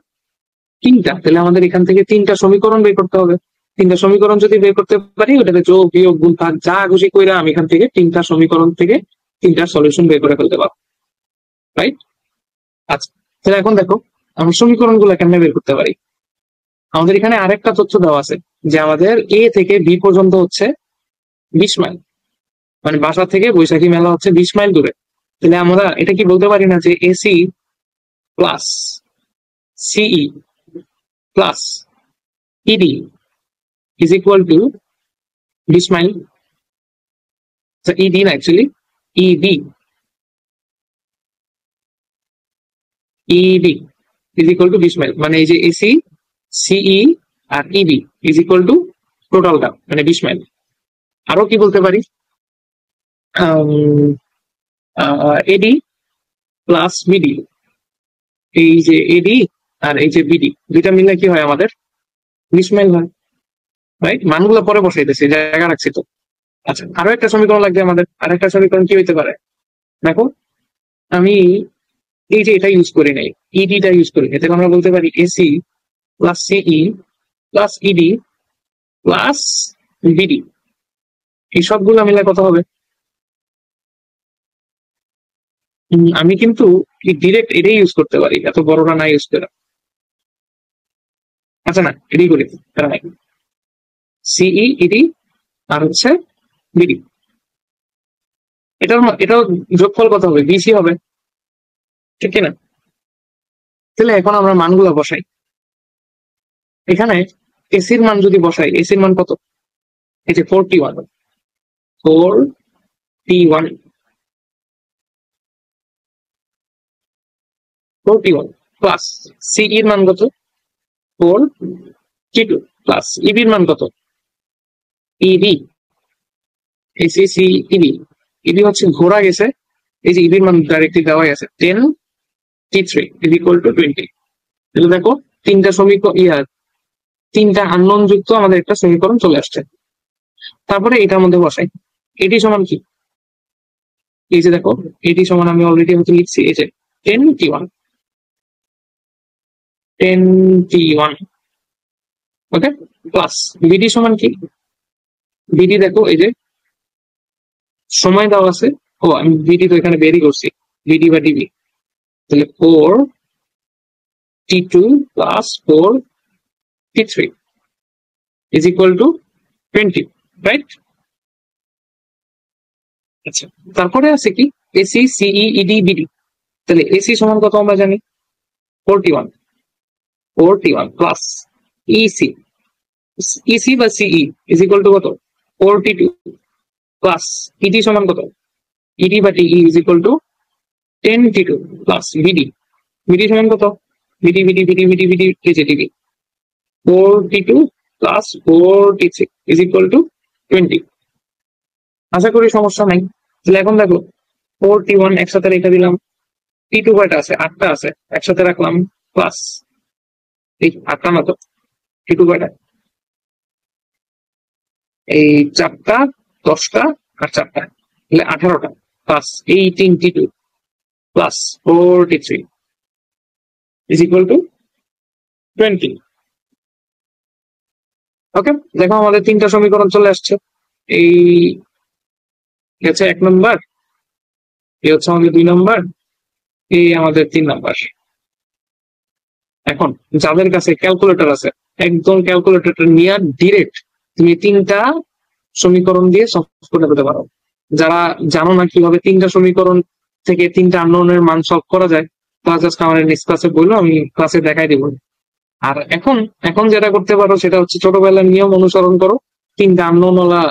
A: 3টা। তাহলে আমাদের এখান থেকে 3টা সমীকরণ বের করতে হবে। 3টা সমীকরণ যদি বের করতে পারি, ওটাতে যোগ বিয়োগ গুণ ভাগ যা খুশি কইরা আমি এখান থেকে 3টা সমীকরণ থেকে 3টার সলিউশন বের করে ফেলতে পারবো, রাইট? আচ্ছা, তাহলে এখন দেখো আমরা সমীকরণ গুলা কেমনে বের করতে পারি। আমাদের এখানে আরেকটা তথ্য দেওয়া আছে যে আমাদের এ থেকে বি পর্যন্ত হচ্ছে 20 মাইল, মানে বাসা থেকে বৈশাখী মেলা হচ্ছে 20 মাইল দূরে। তাহলে আমরা এটা কি বলতে পারি না যে AC plus CE plus ED is equal to 20 mile? ED না, actually ED, ED is equal to 20 mile, মানে এই যে এসি সিই আর ইডি ইজ ইকুয়াল টু টোটালটা মানে 20 মাইল। আরো কি বলতে পারি, এডি প্লাস বিডি, এই যে এডি আর এই যে বিডি, দুইটা মিলে কি হয় আমাদের 20 মাইল হয়, রাইট? মানগুলো পরে বসাইতেছি, জায়গা রাখছি তো। আচ্ছা, আরো একটা সমীকরণ লাগবে আমাদের। আরেকটা সমীকরণ কি হইতে পারে, দেখো আমি এই যে এটা ইউজ করি নাই, ইডিটা ইউজ করি, এতে আমরা বলতে পারি AC plus CE plus ED plus BD, এই সবগুলো মিলে কত হবে? আমি কিন্তু ডিরেক্ট এটাই ইউজ করতে পারি, এত বড়টা না ইউজ করে। আচ্ছা না, এটাই করি, তারা নাই, সিই ইডি আর হচ্ছে বিডি, এটাও যোগফল কত হবে? বিসি হবে, ঠিক কিনা? তাহলে এখন আমরা মানগুলো বসাই। এখানে এসির মান যদি বসাই, এসির মান কত? এই যে 41, 41, 41 প্লাস সিইর মান কত? 42 প্লাস ইবির মান কত? ইবি, এসি সি ইবি, ইবি হচ্ছে ঘোরা গেছে, এই যে ইবির মান ডাইরেক্টলি দেওয়া আছে 10 T3 is equal to 20। তাহলে দেখো তিনটা সমীকরণ তিনটা আননোন যুক্ত আমাদের একটা সমীকরণ চলে আসছে। তারপরে এটার মধ্যে বসাই, এটি সমান কি? এই যে দেখো, এটি সমান আমি অলরেডি হয়তো লিখছি, এই যে 10T1, 10T1, ওকে, প্লাস বিডি সমান কি? বিডি দেখো এই যে সময় দেওয়া আছে, ও আমি বিডি তো এখানে বেরই করছি, বিডি বা ডিবি, তাহলে 4T2 plus 4T3 is equal to 20, right? আচ্ছা, তারপরে আছে কি? এসি সিই ইডি বিডি, তাহলে এসি সমান কত আমরা জানি? 41, 41 প্লাস ইসি, ইসি বা সিই ইজ ইকুয়াল টু কত? 42 প্লাস ইডি সমান কত? ইডি বা TE is equal to 10T2 plus BD, BD সমান কত? BD BD BD BD BD এই যে DB, 4T2 plus 4T3 is equal to 20। আশা করি সমস্যা নাই। তাহলে এখন দেখো 4T1 একসাথে রেখে দিলাম, T2 কয়টা আছে? 8টা আছে, একসাথে রাখলাম, প্লাস এই 8টা না তো, T2 কয়টা? এই 4টা, 10টা আর 4টা, তাহলে 18টা, plus 18T2 plus 4T3 is equal to 20। Okay, দেখো আমাদের তিনটা সমীকরণ চলে আসছে। এই হচ্ছে 1 নম্বর, এই হচ্ছে আমাদের 2 নম্বর, এই আমাদের 3 নম্বর। এখন যাদের কাছে ক্যালকুলেটর আছে, একদম ক্যালকুলেটরটা নিয়ে ডিরেক্ট তুমি তিনটা সমীকরণ দিয়ে সলভ করে দিতে পারো। যারা জানো না কিভাবে তিনটা সমীকরণ থেকে তিনটা আননোনের মান সলভ করা যায়, তা জাস্ট আমার নেক্সট ক্লাসে বললো, আমি ক্লাসে দেখাই দিব। আর এখন এখন যেটা করতে পারো সেটা হচ্ছে ছোটবেলার নিয়ম অনুসরণ করো, তিনটা আননোনওয়ালা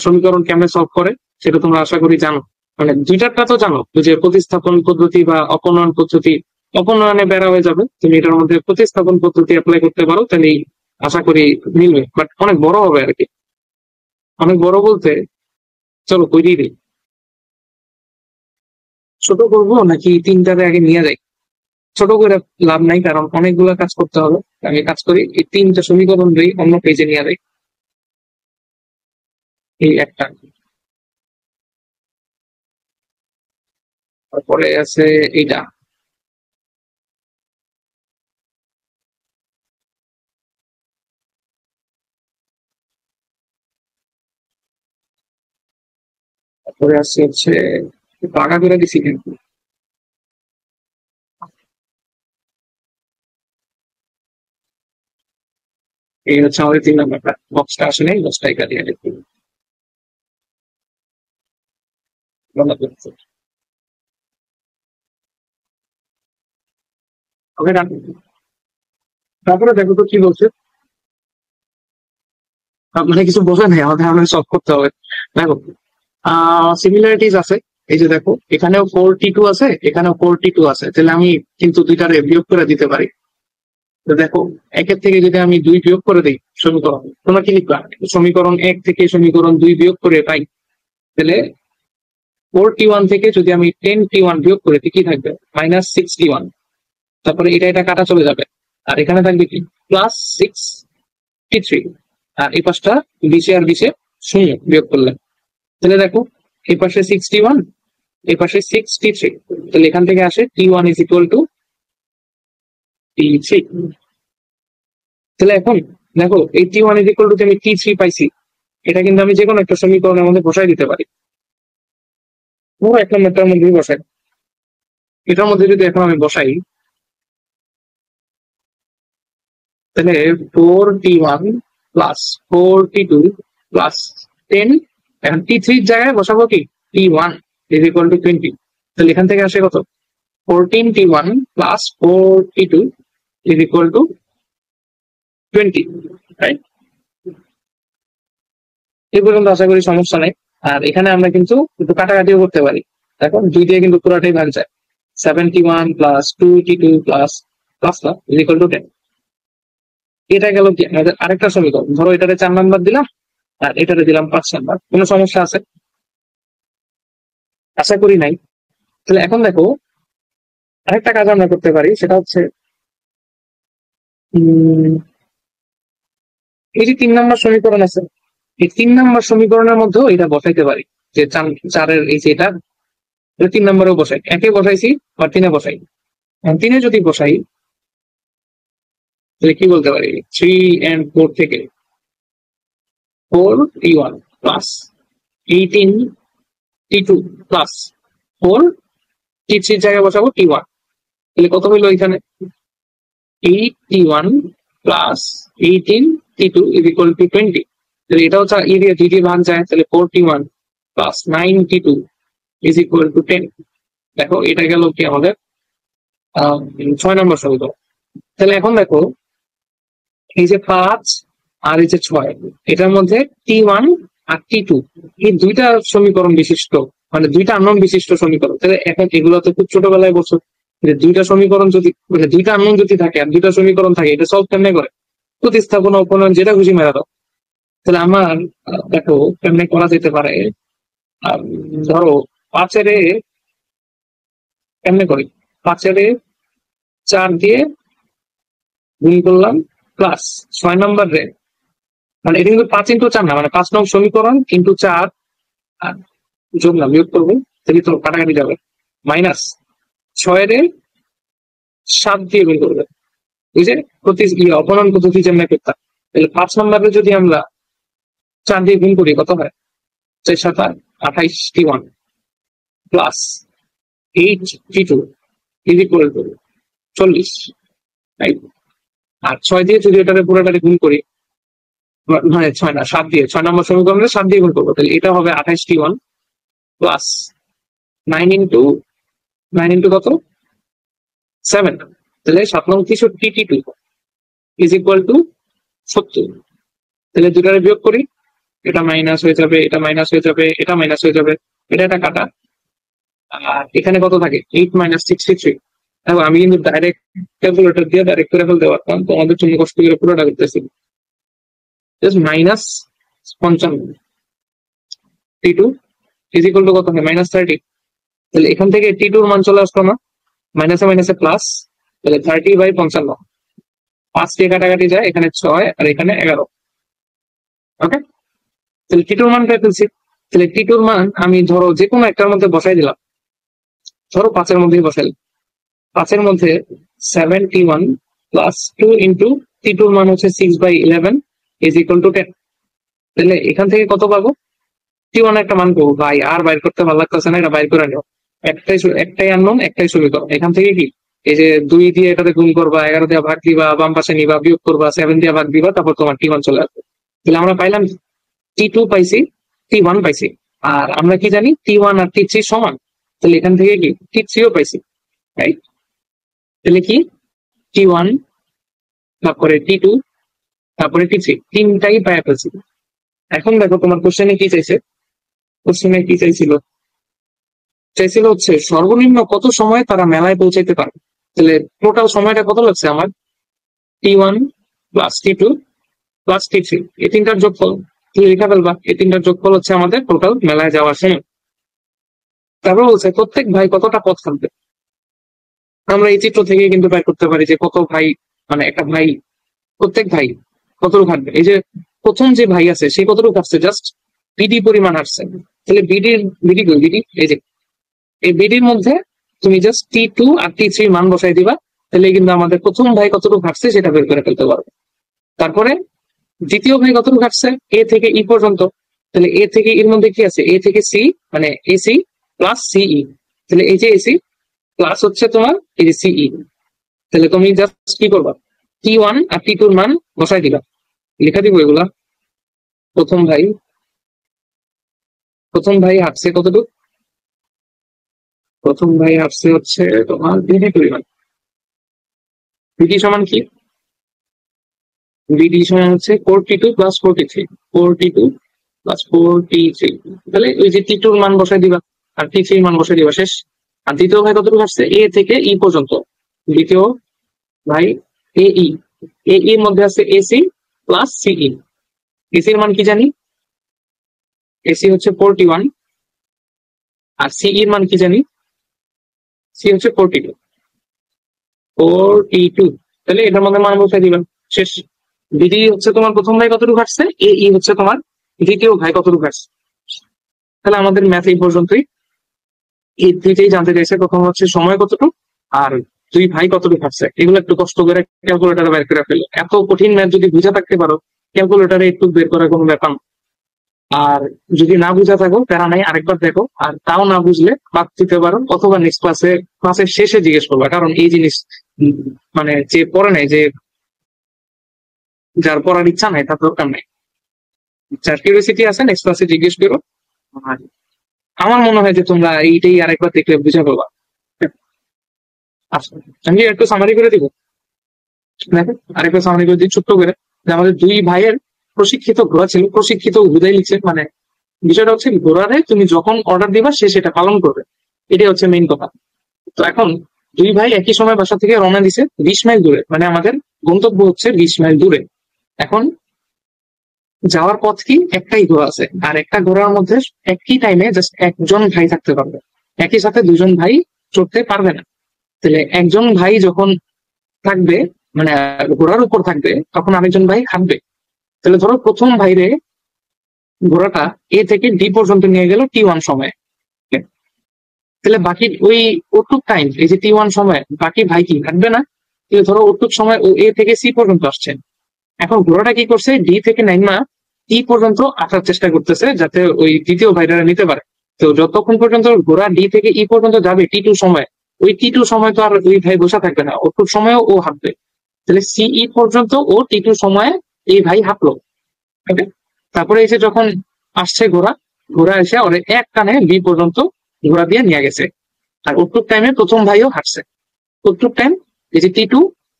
A: সমীকরণ কেমনে সলভ করে সেটা তোমরা আশা করি জানো। মানে দুইটারটা তো জানো, যে প্রতিস্থাপন পদ্ধতি বা অপনয়ন পদ্ধতি, অপনয়নে বেড়া হয়ে যাবে, তুমি এটার মধ্যে প্রতিস্থাপন পদ্ধতি অ্যাপ্লাই করতে পারো, তাহলে আশা করি মিলবে। বাট অনেক বড় হবে আর কি, অনেক বড় বলতে, চলো কইরেই দিই। ছোট করবো নাকি তিনটারে আগে নিয়ে যাই? ছোট করে লাভ নাই, কারণ অনেকগুলো কাজ করতে হবে। আমি কাজ করি, এই তিনটা সমীকরণ অন্য পেজে নিয়ে যাই। এই একটা, তারপরে আছে এইটা, তারপরে আছে হচ্ছে বাঁকা করে দিছি কিন্তু, এই হচ্ছে আমাদের 3 নাম্বারটা। বক্সটা আসলে বক্সটা একা দিয়ে লিখবো। ওকে, ডান। তারপরে দেখো তো কি বলছে, মানে কিছু বোঝা নেই, আমাদের সলভ করতে হবে। দেখো সিমিলারিটিস আছে, এই যে দেখো এখানেও 4T2 আছে, এখানেও 4T2 আছে, তাহলে আমি কিন্তু দুইটারে বিয়োগ করে দিতে পারি। তো দেখো একের থেকে যদি আমি 2 বিয়োগ করে দিই সমীকরণ, তোমরা কি লিখবা? সমীকরণ 1 থেকে সমীকরণ 2 বিয়োগ করে পাই, তাহলে 4T1 থেকে যদি আমি 10T1 বিয়োগ করে দিই কি থাকবে? -6T1। তারপরে এটা কাটা চলে যাবে, আর এখানে থাকবে কি? +6T3। আর এই পাশটা 20 আর 20 শূন্য বিয়োগ করলে, তাহলে দেখো এই পাশে 61, এই পাশে 6T3, তাহলে এখান থেকে আসে T1 is equal two T3। তাহলে এখন দেখো এই T1 ইজ ইকুয়াল টু আমি T3 পাইছি, এটা কিন্তু আমি যে কোনো একটা সমীকরণের মধ্যে বসাই দিতে পারি। ও 1 নম্বরটার মধ্যেই বসাই। এটার মধ্যে যদি এখন আমি বসাই, তাহলে 4t1 প্লাস 4t2 প্লাস 10, এখন t3 এর জায়গায় বসাবো কি t1 ইজ ইকুয়াল টু 20। তাহলে এখান থেকে আসে কত, 14t1 plus 4t2 is equal to 20, right? এই পর্যন্ত আশা করি সমস্যা নেই। আর এখানে আমরা কিন্তু একটু কাটাকাটিও করতে পারি। দেখো 2 দিয়ে কিন্তু পুরোটাই ভাগ যায়, 71 plus 2t2 plus plus is equal two 10। এটা গেল কি আমাদের আরেকটা সমীকরণ। ধরো এটাতে 4 নাম্বার দিলাম আর এটাতে দিলাম 5 নাম্বার। কোনো সমস্যা আছে? আশা করি নাই। তাহলে এখন দেখো আরেকটা কাজ আমরা করতে পারি, সেটা হচ্ছে এই যে 3 নাম্বার সমীকরণ আছে, এই 3 নাম্বার সমীকরণের মধ্যেও এটা বসাইতে পারি। যে 4-এর এই যে এটা 3 নাম্বারেও বসাই, একে বসাইছি আর 3-এ বসাই। 3-এ যদি বসাই তাহলে কি বলতে পারি, 3 and 4 থেকে 4t1 plus 18t2 plus 4t3 জায়গায় বসাবো t1। তাহলে কত হইলো এখানে, 8t1 plus 18t2 is equal to 20। তাহলে এটাও এরিয়া দুই দিয়ে ভাগ যায়, তাহলে 4t1 plus 9t2 is equal two 10। দেখো এটা গেল কি আমাদের 6 নম্বর সমীকরণ। তাহলে এখন দেখো এই যে 5 আর এই যে 6, এটার মধ্যে t1 আর t2 এই দুইটা সমীকরণ বিশিষ্ট, মানে দুইটা আননোন বিশিষ্ট সমীকরণ। তাহলে এখন এগুলো তো খুব ছোটবেলায় বলছো যে দুইটা সমীকরণ যদি, মানে দুইটা আননোন যদি থাকে আর দুইটা সমীকরণ থাকে, এটা সলভ কেমনে করে, প্রতিস্থাপনা উপনয়ন যেটা খুশি মেরা দাও। তাহলে আমার দেখো কেমনে করা যেতে পারে। ধরো 5-এর কেমনে করি, 5-এর 4 দিয়ে গুণ করলাম প্লাস 6 নম্বর রে, মানে এটা কিন্তু 5 ইন্টু 4 না, মানে 5 নং সমীকরণ কিন্তু 4 যোগ না বিয়োগ করবো, তাহলে তো কাটাকাটি যাবে, মাইনাস 6-এর 7 দিয়ে গুণ করবে, বুঝে অপনয়ন পদ্ধতি যেমন করতাম। তাহলে 5 নম্বরে যদি আমরা 4 দিয়ে গুণ করি কত হয়, 4 7 28t1 plus 8t2 is equal to 40, right? আর 6 দিয়ে যদি এটাকে পুরোটাকে গুণ করি, মানে 6 না 7 দিয়ে, 6 নম্বর সমীকরণে 7 দিয়ে গুণ করবো, তাহলে এটা হবে 28t1 প্লাস 9 ইন্টু কত 7, তাহলে 7 নং 63t2 ইজ ইকুয়াল টু 70। তাহলে দুটারে বিয়োগ করি, এটা মাইনাস হয়ে যাবে, এটা মাইনাস হয়ে যাবে, এটা মাইনাস হয়ে যাবে, এটা কাটা। আর এখানে কত থাকে, 8 মাইনাস 63। দেখো আমি কিন্তু ডাইরেক্ট ক্যালকুলেটর দিয়ে ডাইরেক্ট করে ফেলতে পারতাম, তো আমাদের জন্য কষ্ট করে পুরোটা করতেছি। Just minus 55 t2 is equal two কত হয়, মাইনাস 30। তাহলে এখান থেকে t2 এর মান চলে আসলো না, মাইনাসে মাইনাসে প্লাস, তাহলে 30/55। 5 দিয়ে কাটাকাটি যায়, এখানে 6 আর এখানে 11। ওকে, তাহলে টিটুর মান পেয়েছি। তাহলে টিটুর মান আমি ধরো যে কোনো একটার মধ্যে বসাই দিলাম, ধরো 5-এর মধ্যেই বসাই, 5-এর মধ্যে 7t1 প্লাস 2 ইন্টু টিটুর মান হচ্ছে 6/11 ইজ ইকুয়াল টু 10। তাহলে এখান থেকে কত পাবো, t1 একটা মান পাবো। ভাই আর বাইর করতে ভালো লাগতেছে না, এটা বাইর করে নিও। একটাই আননোন, একটাই সমীকরণ। এখান থেকে কি এই যে 2 দিয়ে এটাতে গুণ করবা, 11 দিয়ে ভাগ দিবা, বাম পাশে নিবা, বিয়োগ করবা, 7 দিয়ে ভাগ দিবা, তারপর তোমার t1 চলে আসবে। তাহলে আমরা পাইলাম t2 পাইছি, t1 পাইছি। আর আমরা কি জানি t1 আর t3 সমান, তাহলে এখান থেকে কি t3ও পাইছি, রাইট? তাহলে কি t1 তারপরে t2 তারপরে t3 তিনটাই পাই ফেলছি। এখন দেখো তোমার কোশ্চেনে কি চাইছে, কোশ্চেনে কি চাইছিল হচ্ছে সর্বনিম্ন কত সময় তারা মেলায় পৌঁছাইতে পারবে। তাহলে টোটাল সময়টা কত লাগছে আমার, t1 plus t2 plus t3, এই তিনটার যোগফল লেখা ফেলবা। এই তিনটার যোগফল হচ্ছে আমাদের টোটাল মেলায় যাওয়ার সময়। তারপর বলছে প্রত্যেক ভাই কতটা পথ হাঁটবে। আমরা এই চিত্র থেকে কিন্তু বের করতে পারি যে কত ভাই, মানে একটা ভাই, প্রত্যেক ভাই কতটুকু হাঁটবে। এই যে প্রথম যে ভাই আছে সে কতটুকু হাঁটছে, জাস্ট বিডি পরিমাণ হাঁটছে। তাহলে বিডি এই যে এই বিডির মধ্যে তুমি জাস্ট t2 আর t3 মান বসাই দিবা, তাহলে কিন্তু আমাদের প্রথম ভাই কতটুকু হাঁটছে সেটা বের করে ফেলতে পারবে। তারপরে দ্বিতীয় ভাই কতটুকু হাঁটছে এ থেকে ই পর্যন্ত, তাহলে এ থেকে এর মধ্যে কি আছে, এ থেকে সি মানে এসি প্লাস সিই, তাহলে এই যে এসি প্লাস হচ্ছে তোমার এই যে সিই, তাহলে তুমি জাস্ট কি করবা, T1 আর T2 এর মান বসাই দিবা, লেখা দিব এগুলা। প্রথম ভাই হাঁটছে কতটুকু, প্রথম ভাই হাঁটছে হচ্ছে তোমার বিডি পরিমাণ, বিডি সমান কি, বিডি সমান হচ্ছে 42 প্লাস 43, 42 প্লাস 43, তাহলে ওই যে T2 এর মান বসাই দিবা আর T3 এর মান বসাই দিবা, শেষ। আর দ্বিতীয় ভাই কতটুকু আসছে এ থেকে ই পর্যন্ত, দ্বিতীয় ভাই এই এর মধ্যে আছে এসি প্লাস সিই, এসি এর মান কি জানি, এসি হচ্ছে 41 আর সিই এর মান কি জানি, সি হচ্ছে 42, 42, তাহলে এটার মধ্যে মান বসাই দিবেন, শেষ। বিডি হচ্ছে তোমার প্রথম ভাই কতটুকু আসছে, এই হচ্ছে তোমার দ্বিতীয় ভাই কতটুকু আসছে। তাহলে আমাদের ম্যাথ এই পর্যন্তই, এই দুইটাই জানতে চাইছে, প্রথম হচ্ছে সময় কতটুকু আর দুই ভাই কতটুকু আসছে, এগুলো একটু কষ্ট করে ক্যালকুলেটারে বের করে ফেলো, এত কঠিন ম্যাথ যদি বুঝে থাকতে পারো ক্যালকুলেটারে একটু বের করার কোনো ব্যাপার না। আর যদি না বুঝা থাকো প্যারা নাই, আরেকবার দেখো, আর তাও না বুঝলে বাদ দিতে পারো, অথবা নেক্সট ক্লাসের শেষে জিজ্ঞেস করবা, কারণ এই জিনিস মানে যে পড়ে নাই, যে যার পড়ার ইচ্ছা নাই তার দরকার নাই, যার কিউরিওসিটি আছে নেক্সট ক্লাসে জিজ্ঞেস করো। আর আমার মনে হয় যে তোমরা এইটাই আরেকবার দেখলে বুঝে পাবা। আচ্ছা, আমি একটু সামারি করে দিব, দেখো আরেকবার সামারি করে দিই ছোট্ট করে, যে আমাদের দুই ভাইয়ের প্রশিক্ষিত ঘোড়া ছিল, প্রশিক্ষিত হুদাই লিখছে, মানে বিষয়টা হচ্ছে ঘোড়ারে তুমি যখন অর্ডার দিবা সে সেটা পালন করবে, এটাই হচ্ছে মেইন কথা। তো এখন দুই ভাই একই সময় বাসা থেকে রওনা দিছে 20 মাইল দূরে, মানে আমাদের গন্তব্য হচ্ছে 20 মাইল দূরে। এখন যাওয়ার পথ কি, একটাই ঘোড়া আছে, আর একটা ঘোড়ার মধ্যে একই টাইমে জাস্ট একজন ভাই থাকতে পারবে, একই সাথে দুজন ভাই চড়তে পারবে না। তাহলে একজন ভাই যখন থাকবে মানে ঘোড়ার উপর থাকবে, তখন আরেকজন ভাই হাঁটবে। তাহলে ধরো প্রথম ভাইরে ঘোড়াটা এ থেকে ডি পর্যন্ত নিয়ে গেল T1 সময়ে, তাহলে বাকি ওই ওটুক টাইম, এই যে T1 সময় বাকি ভাই কি হাঁটবে না, তাহলে ধরো ওটুক সময় ও এ থেকে সি পর্যন্ত আসছে, এখন ঘোড়াটা কি করছে ডি থেকে নাইমা ই পর্যন্ত আসার চেষ্টা করতেছে যাতে ওই দ্বিতীয় ভাইটা নিতে পারে। তো যতক্ষণ পর্যন্ত ঘোড়া ডি থেকে ই পর্যন্ত যাবে T2 সময়, ওই T2 সময় তো আর ওই ভাই বসে থাকবে না, ওটুক সময়ও ও হাঁটবে, তাহলে সিই পর্যন্ত ও T2 সময়ে এই ভাই হাঁটলো। ওকে, তারপরে এসে যখন আসছে ঘোড়া, ঘোড়া এসে ওরে এক টানে বি পর্যন্ত ঘোড়া দিয়ে নিয়ে গেছে, আর ওটুক টাইমে প্রথম ভাইও হাঁটছে, ওটুক টাইম এই যে T2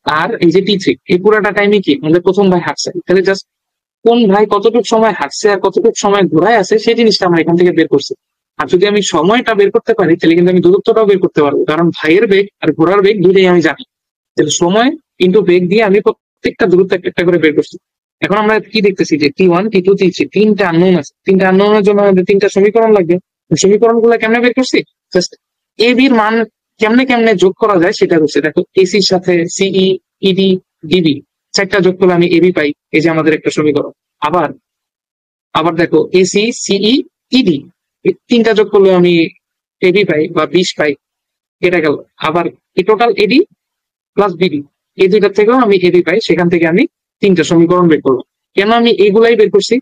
A: আর এই যে T3, এই পুরাটা টাইমে কি আমাদের প্রথম ভাই হাঁটছে, তাহলে জাস্ট কোন ভাই কতটুকু সময় হাঁটছে আর কতটুকু সময় ঘোড়ায় আছে সেই জিনিসটা আমরা এখান থেকে বের করছি। আর যদি আমি সময়টা বের করতে পারি তাহলে কিন্তু আমি দূরত্বটাও বের করতে পারবো, কারণ ভাইয়ের বেগ আর ঘোড়ার বেগ দুইটাই আমি জানি, তাহলে সময় কিন্তু বেগ দিয়ে আমি প্রত্যেকটা দূরত্ব একটা করে বের করছি। এখন আমরা কি দেখতেছি যে T1 T2 T3 তিনটা আননোন আছে, তিনটা আননোনের জন্য আমাদের তিনটা সমীকরণ লাগবে। সমীকরণ গুলা কেমনে বের করছি, জাস্ট এ বির মান কেমনে কেমনে যোগ করা যায় সেটা করছে। দেখো এসির সাথে সিই ইডি ডিবি চারটা যোগ করলে আমি এবি পাই, এই যে আমাদের একটা সমীকরণ। আবার আবার দেখো এসি সিই ইডি তিনটা যোগ করলে আমি এবি পাই বা 20 পাই, এটা গেল। আবার এই টোটাল এডি প্লাস বিডি এই দুইটার থেকেও আমি এবি পাই, সেখান থেকে আমি তিনটা সমীকরণ বের করবো। কেন আমি এগুলাই বের করছি,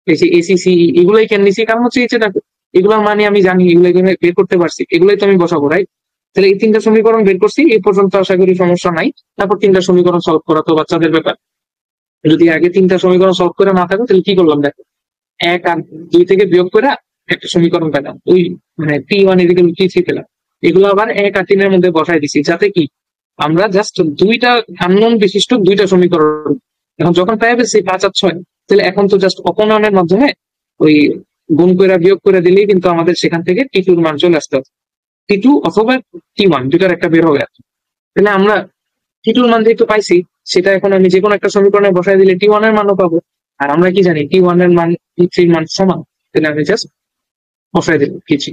A: এই যে এসি সিই এগুলাই কেন নিছি, কারণ হচ্ছে এই যে দেখো এগুলোর মানে আমি জানি, এগুলো বের করতে পারছি, এগুলাই তো আমি বসাবো, রাইট? তাহলে এই তিনটা সমীকরণ বের করছি, এই পর্যন্ত আশা করি সমস্যা নাই। তারপর তিনটা সমীকরণ সলভ করা তো বাচ্চাদের ব্যাপার, যদি আগে তিনটা সমীকরণ সলভ করে না থাকো তাহলে কি করলাম দেখো, এক আর দুই থেকে বিয়োগ করে একটা সমীকরণ পেলাম, ওই মানে T1 ইকুয়াল T3 পেলাম। এগুলো আবার এক আর তিনের মধ্যে বসাই দিছি যাতে কি আমরা জাস্ট দুইটা আননোন বিশিষ্ট দুইটা সমীকরণ, এখন যখন পেয়ে গেছি 5 আর 6, তাহলে এখন তো জাস্ট অপনয়নের মাধ্যমে ওই গুণ করে বিয়োগ করে দিলেই কিন্তু আমাদের সেখান থেকে T2 এর মান চলে আসতে হবে, T2 অথবা T1 দুটার একটা বের হবে। তাহলে আমরা T2 এর মান যেহেতু পাইছি, সেটা এখন আমি যে কোনো একটা সমীকরণে বসাই দিলে T1 এর মানও পাবো। আর আমরা কি জানি T1 এর মান T3 এর মান সমান, তাহলে আমি জাস্ট বসাই দিল T3,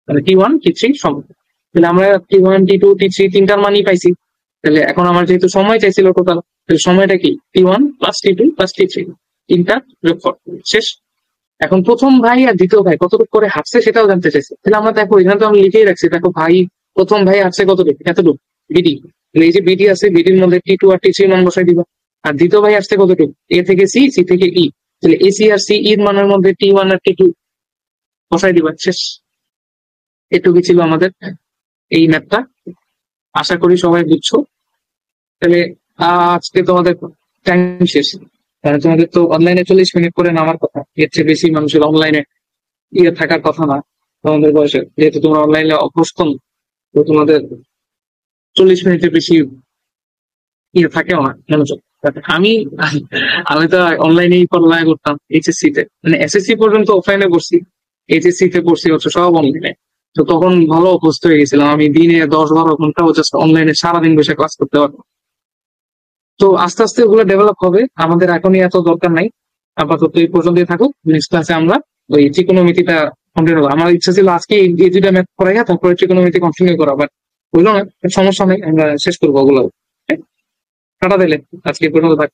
A: মানে T1 T3 সমান। তাহলে আমরা T1 T2 T3 তিনটার মানই পাইছি। তাহলে এখন আমার যেহেতু সময় চাইছিল টোটাল, তাহলে সময়টা কি T1 plus T2 plus T3 তিনটা যোগফল, শেষ। এখন প্রথম ভাই আর দ্বিতীয় ভাই কতটুকু করে হাঁটছে সেটাও জানতে চাইছে, তাহলে আমরা দেখো এখানে তো আমি লিখেই রাখছি, দেখো ভাই প্রথম ভাই হাঁটছে কতটুকু, এতটুকু বিডি, এই যে বিডি আছে বিডির মধ্যে T2 আর T3 মান বসাই দিবা, আর দ্বিতীয় ভাই আসছে কতটুকু, এ থেকে সি, সি থেকে ই। তাহলে এসি আর সি এর মানের মধ্যে টি ওয়ান আর টি টু বসাই দিবা, শেষ। এটুকু ছিল আমাদের এই ম্যাথটা, আশা করি সবাই বুঝছো। তাহলে আজকে তোমাদের টাইম শেষ, কারণ তোমাদের তো অনলাইনে 40 মিনিট করে নামার কথা, এর চেয়ে বেশি মানুষের অনলাইনে ইয়ে থাকার কথা না তোমাদের বয়সে, যেহেতু তোমরা অনলাইনে অভ্যস্ত, তো তোমাদের 40 মিনিটের বেশি ইয়ে থাকেও না মনোযোগ। আমি আমি তো অনলাইনেই পড়ালেখা করতাম এইচএসসি তে, মানে এসএসসি পর্যন্ত অফলাইনে পড়ছি, এইচএসসি তে পড়ছি হচ্ছে সব অনলাইনে। তো তখন ভালো অভ্যস্ত হয়ে গেছিলাম, আমি দিনে 10-12 ঘন্টা জাস্ট অনলাইনে সারাদিন বসে ক্লাস করতে পারবো। তো আস্তে আস্তে ওগুলো ডেভেলপ হবে, আমাদের এখনই এত দরকার নাই। আপাতত এই পর্যন্তই থাকুক, নেক্সট ক্লাসে আমরা ওই ত্রিকোণমিতিটা কন্টিনিউ করবো। আমার ইচ্ছা ছিল আজকে এই দুইটা ম্যাথ পড়াইয়া তারপরে ত্রিকোণমিতি কন্টিনিউ করা, বাট বুঝলো না, সমস্যা নেই, আমরা শেষ করবো ওগুলো। টাটা দিলে আজকে এই পর্যন্ত থাক।